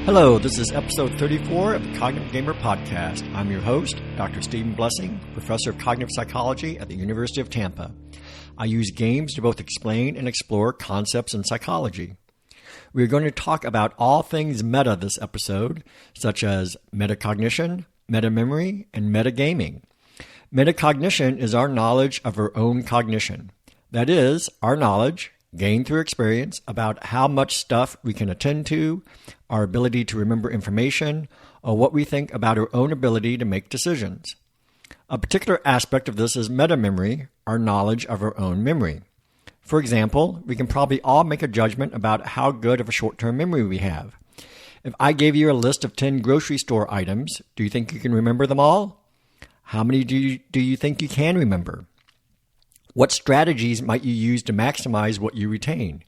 Hello, this is episode 34 of the Cognitive Gamer Podcast. I'm your host, Dr. Stephen Blessing, professor of cognitive psychology at the University of Tampa. I use games to both explain and explore concepts in psychology. We're going to talk about all things meta this episode, such as metacognition, metamemory, and metagaming. Metacognition is our knowledge of our own cognition. That is, our knowledge, gained through experience, about how much stuff we can attend to, our ability to remember information, or what we think about our own ability to make decisions. A particular aspect of this is metamemory, our knowledge of our own memory. For example, we can probably all make a judgment about how good of a short-term memory we have. If I gave you a list of 10 grocery store items, do you think you can remember them all? How many do you think you can remember? What strategies might you use to maximize what you retain?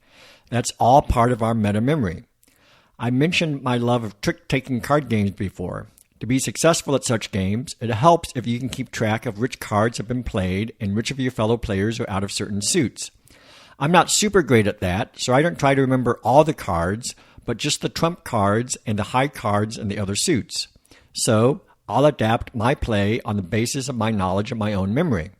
That's all part of our metamemory. I mentioned my love of trick-taking card games before. To be successful at such games, it helps if you can keep track of which cards have been played and which of your fellow players are out of certain suits. I'm not super great at that, so I don't try to remember all the cards, but just the trump cards and the high cards and the other suits. So I'll adapt my play on the basis of my knowledge of my own memory.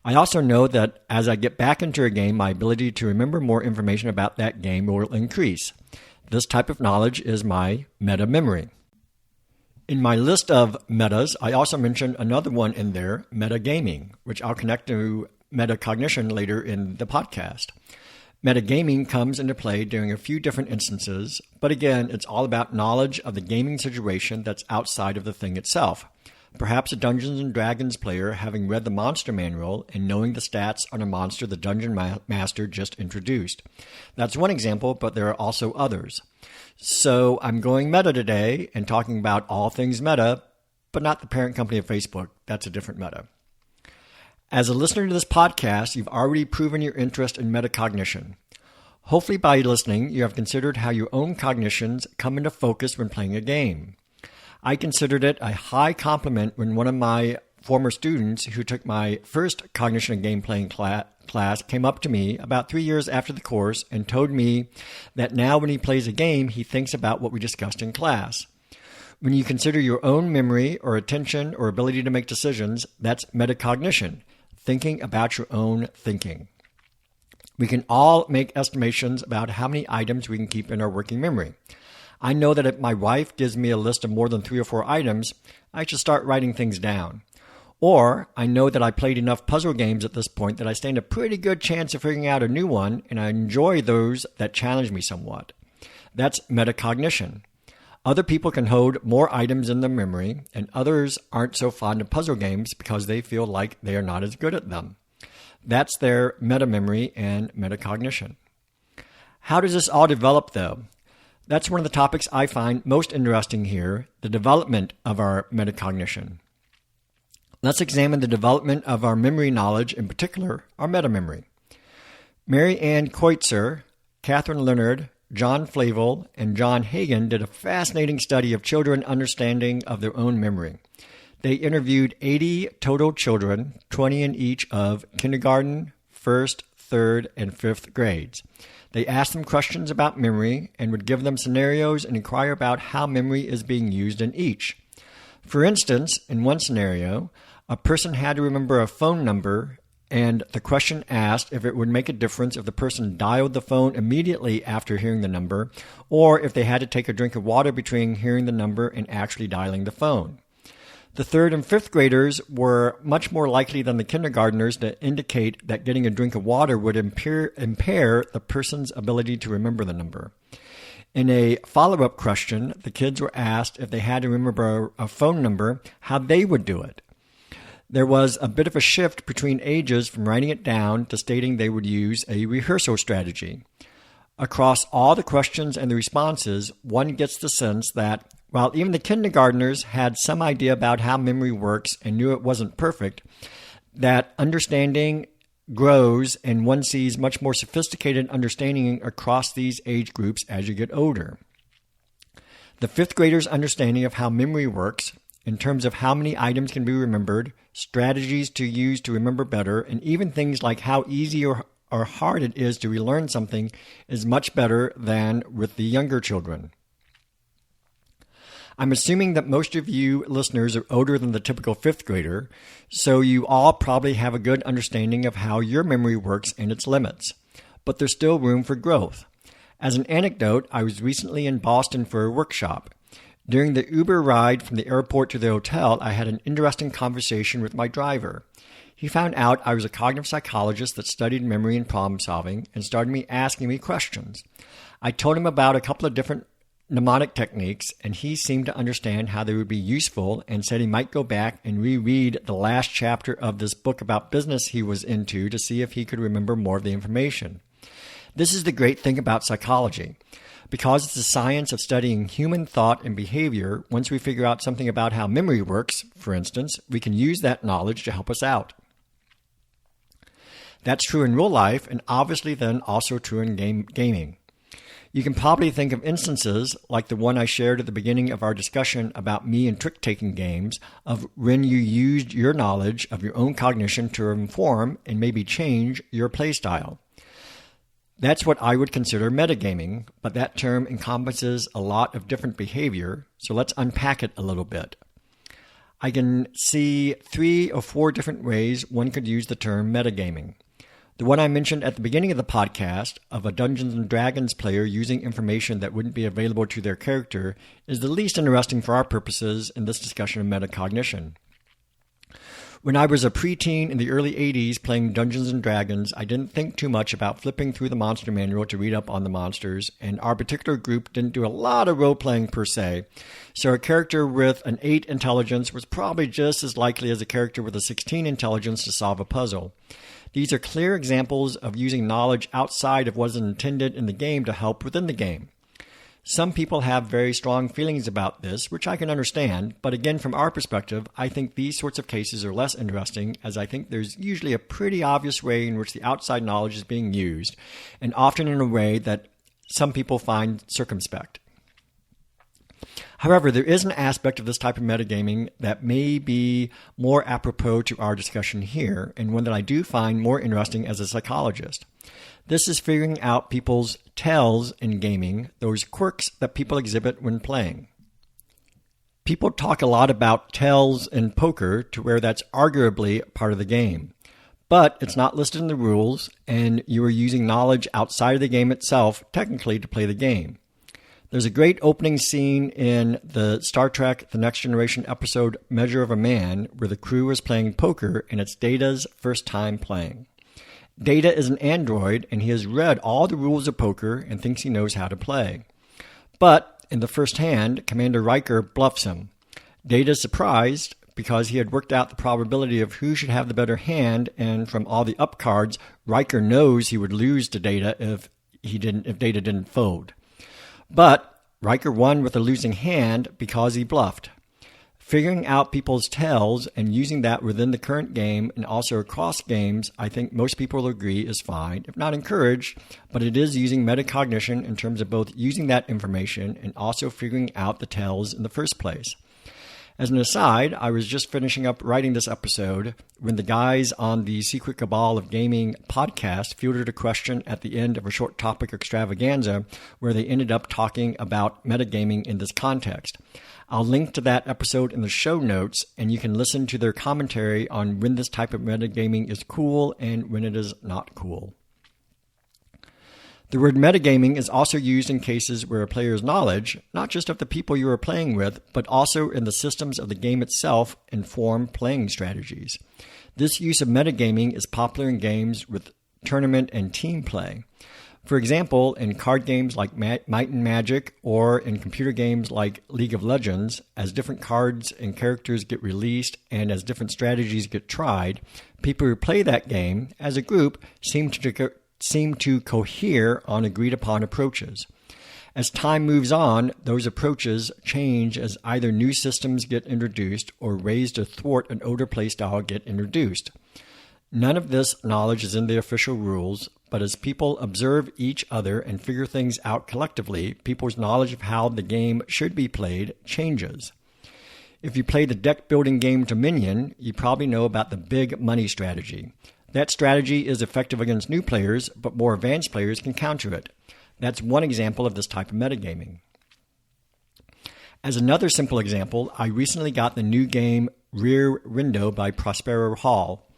I also know that as I get back into a game, my ability to remember more information about that game will increase. This type of knowledge is my meta-memory. In my list of metas, I also mentioned another one in there, metagaming, which I'll connect to metacognition later in the podcast. Metagaming comes into play during a few different instances, but again, it's all about knowledge of the gaming situation that's outside of the thing itself. Perhaps a Dungeons & Dragons player having read the monster manual and knowing the stats on a monster the dungeon master just introduced. That's one example, but there are also others. So I'm going meta today and talking about all things meta, but not the parent company of Facebook. That's a different meta. As a listener to this podcast, you've already proven your interest in metacognition. Hopefully by listening, you have considered how your own cognitions come into focus when playing a game. I considered it a high compliment when one of my former students who took my first cognition and game playing class came up to me about 3 years after the course and told me that now when he plays a game, he thinks about what we discussed in class. When you consider your own memory or attention or ability to make decisions, that's metacognition, thinking about your own thinking. We can all make estimations about how many items we can keep in our working memory. I know that if my wife gives me a list of more than 3 or 4 items, I should start writing things down. Or I know that I played enough puzzle games at this point that I stand a pretty good chance of figuring out a new one, and I enjoy those that challenge me somewhat. That's metacognition. Other people can hold more items in their memory, and others aren't so fond of puzzle games because they feel like they are not as good at them. That's their metamemory and metacognition. How does this all develop, though? That's one of the topics I find most interesting here, the development of our metacognition. Let's examine the development of our memory knowledge, in particular, our metamemory. Mary Ann Coitzer, Catherine Leonard, John Flavel, and John Hagen did a fascinating study of children understanding of their own memory. They interviewed 80 total children, 20 in each of kindergarten, first, third, and fifth grades. They asked them questions about memory and would give them scenarios and inquire about how memory is being used in each. For instance, in one scenario, a person had to remember a phone number, and the question asked if it would make a difference if the person dialed the phone immediately after hearing the number, or if they had to take a drink of water between hearing the number and actually dialing the phone. The third and fifth graders were much more likely than the kindergartners to indicate that getting a drink of water would impair the person's ability to remember the number. In a follow-up question, the kids were asked if they had to remember a phone number, how they would do it. There was a bit of a shift between ages from writing it down to stating they would use a rehearsal strategy. Across all the questions and the responses, one gets the sense that while even the kindergartners had some idea about how memory works and knew it wasn't perfect, that understanding grows and one sees much more sophisticated understanding across these age groups as you get older. The fifth graders' understanding of how memory works in terms of how many items can be remembered, strategies to use to remember better, and even things like how easy or hard it is to relearn something is much better than with the younger children. I'm assuming that most of you listeners are older than the typical fifth grader, so you all probably have a good understanding of how your memory works and its limits. But there's still room for growth. As an anecdote, I was recently in Boston for a workshop. During the Uber ride from the airport to the hotel, I had an interesting conversation with my driver. He found out I was a cognitive psychologist that studied memory and problem solving and started asking me questions. I told him about a couple of different mnemonic techniques, and he seemed to understand how they would be useful and said he might go back and reread the last chapter of this book about business he was into to see if he could remember more of the information. This is the great thing about psychology. Because it's the science of studying human thought and behavior, once we figure out something about how memory works, for instance, we can use that knowledge to help us out. That's true in real life and obviously then also true in gaming. You can probably think of instances like the one I shared at the beginning of our discussion about me and trick-taking games of when you used your knowledge of your own cognition to inform and maybe change your play style. That's what I would consider metagaming, but that term encompasses a lot of different behavior, so let's unpack it a little bit. I can see 3 or 4 different ways one could use the term metagaming. The one I mentioned at the beginning of the podcast of a Dungeons & Dragons player using information that wouldn't be available to their character is the least interesting for our purposes in this discussion of metacognition. When I was a preteen in the early 80s playing Dungeons & Dragons, I didn't think too much about flipping through the monster manual to read up on the monsters, and our particular group didn't do a lot of role-playing per se, so a character with an 8 intelligence was probably just as likely as a character with a 16 intelligence to solve a puzzle. These are clear examples of using knowledge outside of what is intended in the game to help within the game. Some people have very strong feelings about this, which I can understand, but again, from our perspective, I think these sorts of cases are less interesting, as I think there's usually a pretty obvious way in which the outside knowledge is being used, and often in a way that some people find circumspect. However, there is an aspect of this type of metagaming that may be more apropos to our discussion here, and one that I do find more interesting as a psychologist. This is figuring out people's tells in gaming, those quirks that people exhibit when playing. People talk a lot about tells in poker to where that's arguably part of the game. But it's not listed in the rules, and you are using knowledge outside of the game itself, technically, to play the game. There's a great opening scene in the Star Trek The Next Generation episode Measure of a Man where the crew is playing poker and it's Data's first time playing. Data is an android and he has read all the rules of poker and thinks he knows how to play. But in the first hand, Commander Riker bluffs him. Data is surprised because he had worked out the probability of who should have the better hand, and from all the up cards, Riker knows he would lose to Data if Data didn't fold. But Riker won with a losing hand because he bluffed. Figuring out people's tells and using that within the current game and also across games, I think most people will agree is fine, if not encouraged, but it is using metacognition in terms of both using that information and also figuring out the tells in the first place. As an aside, I was just finishing up writing this episode when the guys on the Secret Cabal of Gaming podcast fielded a question at the end of a short topic extravaganza where they ended up talking about metagaming in this context. I'll link to that episode in the show notes, and you can listen to their commentary on when this type of metagaming is cool and when it is not cool. The word metagaming is also used in cases where a player's knowledge, not just of the people you are playing with, but also in the systems of the game itself, inform playing strategies. This use of metagaming is popular in games with tournament and team play. For example, in card games like Might and Magic or in computer games like League of Legends, as different cards and characters get released and as different strategies get tried, people who play that game as a group seem to cohere on agreed-upon approaches. As time moves on, those approaches change as either new systems get introduced or ways to thwart an older playstyle get introduced. None of this knowledge is in the official rules, but as people observe each other and figure things out collectively, people's knowledge of how the game should be played changes. If you play the deck-building game Dominion, you probably know about the big money strategy. That strategy is effective against new players, but more advanced players can counter it. That's one example of this type of metagaming. As another simple example, I recently got the new game Rear Window by Prospero Hall.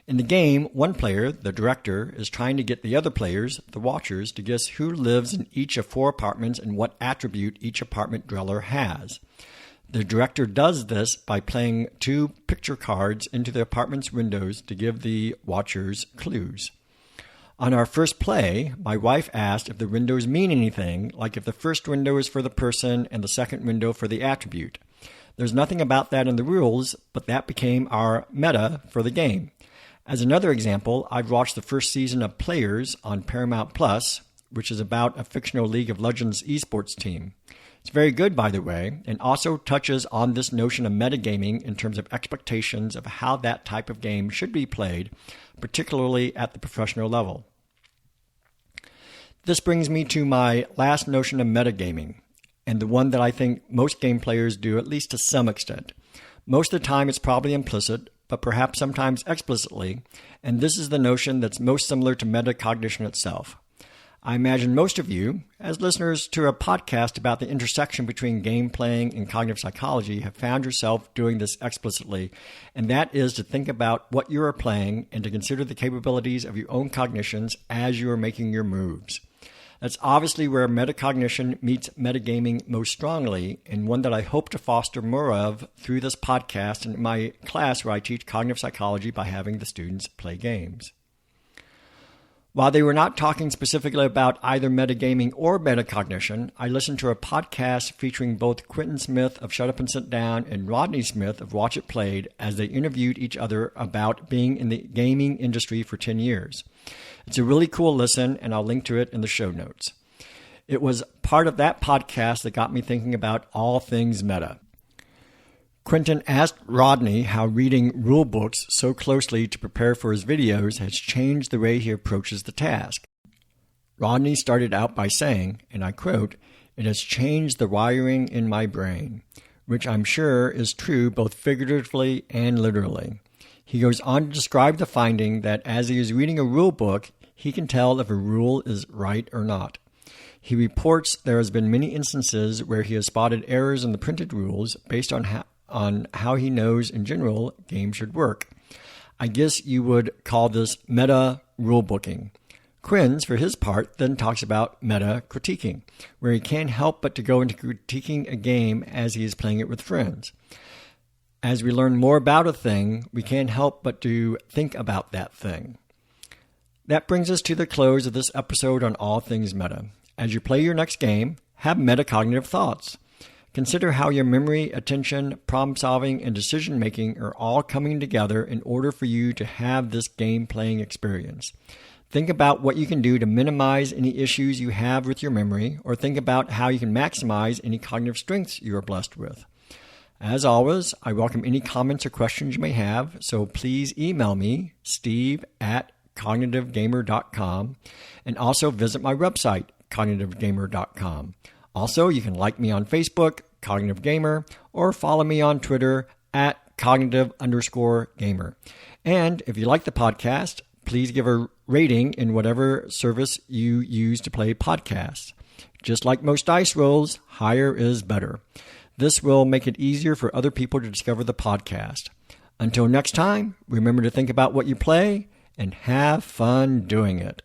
In the game, one player, the director, is trying to get the other players, the watchers, to guess who lives in each of 4 apartments and what attribute each apartment dweller has. The director does this by playing 2 picture cards into the apartment's windows to give the watchers clues. On our first play, my wife asked if the windows mean anything, like if the first window is for the person and the second window for the attribute. There's nothing about that in the rules, but that became our meta for the game. As another example, I've watched the first season of Players on Paramount Plus, which is about a fictional League of Legends esports team. It's very good, by the way, and also touches on this notion of metagaming in terms of expectations of how that type of game should be played, particularly at the professional level. This brings me to my last notion of metagaming, and the one that I think most game players do, at least to some extent. Most of the time it's probably implicit, but perhaps sometimes explicitly, and this is the notion that's most similar to metacognition itself. I imagine most of you, as listeners to a podcast about the intersection between game playing and cognitive psychology, have found yourself doing this explicitly, and that is to think about what you are playing and to consider the capabilities of your own cognitions as you are making your moves. That's obviously where metacognition meets metagaming most strongly, and one that I hope to foster more of through this podcast and in my class where I teach cognitive psychology by having the students play games. While they were not talking specifically about either metagaming or metacognition, I listened to a podcast featuring both Quentin Smith of Shut Up and Sit Down and Rodney Smith of Watch It Played as they interviewed each other about being in the gaming industry for 10 years. It's a really cool listen, and I'll link to it in the show notes. It was part of that podcast that got me thinking about all things meta. Quentin asked Rodney how reading rule books so closely to prepare for his videos has changed the way he approaches the task. Rodney started out by saying, and I quote, "It has changed the wiring in my brain," which I'm sure is true both figuratively and literally. He goes on to describe the finding that as he is reading a rule book, he can tell if a rule is right or not. He reports there has been many instances where he has spotted errors in the printed rules based on how he knows in general games should work. I guess you would call this meta rule booking. Quinn, for his part, then talks about meta critiquing, where he can't help but to go into critiquing a game as he is playing it with friends. As we learn more about a thing, we can't help but to think about that thing. That brings us to the close of this episode on all things meta. As you play your next game, have metacognitive thoughts. Consider how your memory, attention, problem-solving, and decision-making are all coming together in order for you to have this game-playing experience. Think about what you can do to minimize any issues you have with your memory, or think about how you can maximize any cognitive strengths you are blessed with. As always, I welcome any comments or questions you may have, so please email me, steve@cognitivegamer.com, and also visit my website, cognitivegamer.com. Also, you can like me on Facebook, Cognitive Gamer, or follow me on Twitter @cognitive_gamer. And if you like the podcast, please give a rating in whatever service you use to play podcasts. Just like most dice rolls, higher is better. This will make it easier for other people to discover the podcast. Until next time, remember to think about what you play and have fun doing it.